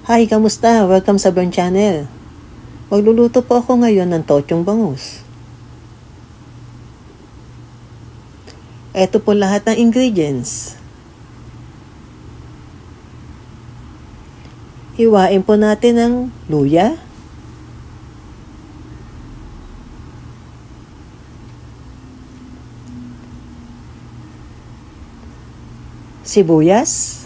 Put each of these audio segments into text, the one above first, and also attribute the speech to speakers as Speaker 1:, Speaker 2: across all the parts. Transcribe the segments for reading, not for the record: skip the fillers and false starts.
Speaker 1: Hi, kamusta? Welcome sa Burn Channel. Magluluto po ako ngayon ng tochong bangus. Ito po lahat ng ingredients. Hiwain po natin ang luya, sibuyas,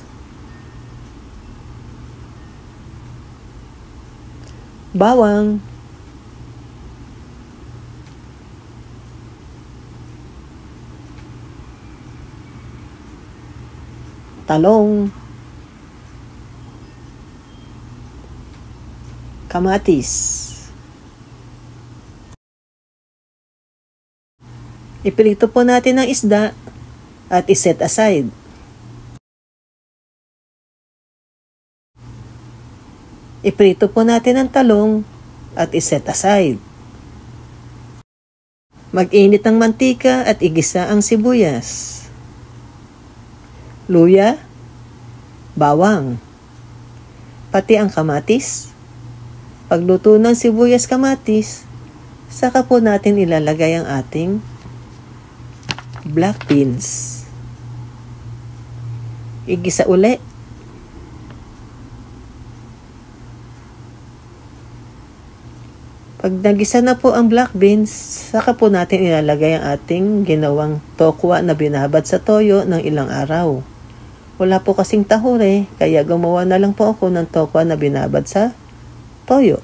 Speaker 1: bawang, talong, kamatis. Ipilito po natin ang isda at iset aside. Iprito po natin ang talong at iset aside. Mag-init ang mantika at igisa ang sibuyas, luya, bawang, pati ang kamatis. Pagluto ng sibuyas kamatis, saka po natin ilalagay ang ating black beans. Igisa uli. Pag nagisa na po ang black beans, saka po natin ilalagay ang ating ginawang tokwa na binabad sa toyo ng ilang araw. Wala po kasing tahure, kaya gumawa na lang po ako ng tokwa na binabad sa toyo.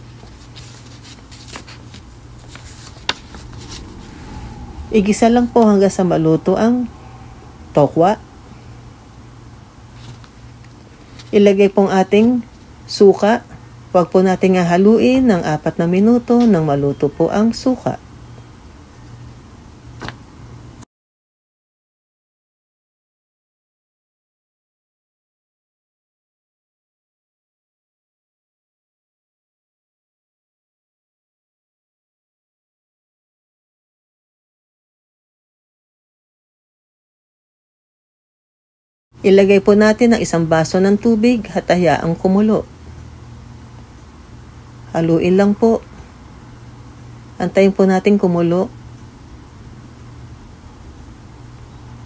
Speaker 1: Igisa lang po hanggang sa maluto ang tokwa. Ilagay pong ating suka. Huwag po nating haluin ng 4 na minuto nang maluto po ang suka. Ilagay po natin ang 1 baso ng tubig at hayaang kumulo. Haluin lang po. Antayin po natin kumulo.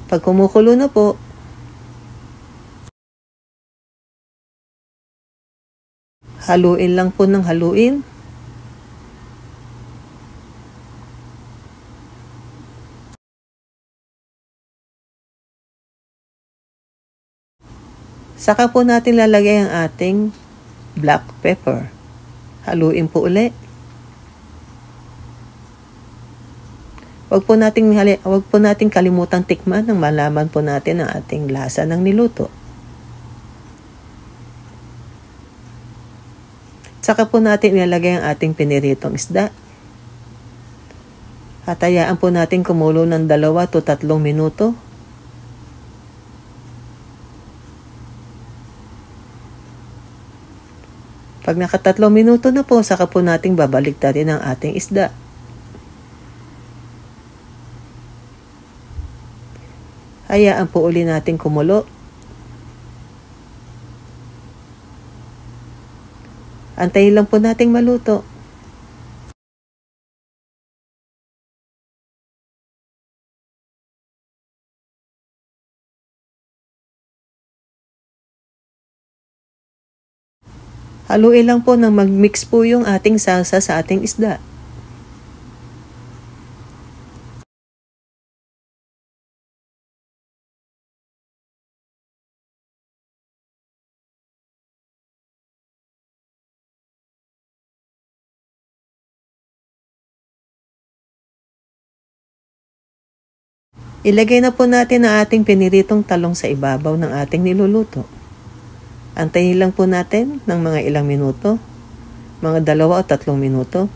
Speaker 1: Pag kumukulo na po, haluin lang po ng haluin. Saka po natin lalagay ang ating black pepper. Haluin po uli. Huwag po nating kalimutang tikman nang malaman po natin ang ating lasa ng niluto. Saka po natin ilalagay ang ating piniritong isda. At hayaan po natin kumulo ng 2 to 3 minuto. Pag naka 3 minuto na po, saka po nating babaliktarin ang ating isda. Hayaan po uli natin kumulo. Antayin lang po nating maluto. Haluin lang po nang mag-mix po yung ating salsa sa ating isda. Ilagay na po natin ang ating piniritong talong sa ibabaw ng ating niluluto. Antayin lang po natin ng mga ilang minuto, mga 2 o 3 minuto.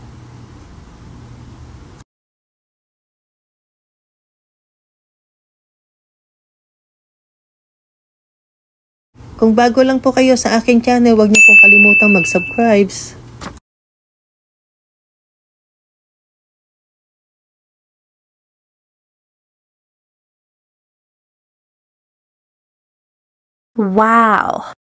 Speaker 1: Kung bago lang po kayo sa aking channel, huwag niyo pong kalimutang mag-subscribe.
Speaker 2: Wow!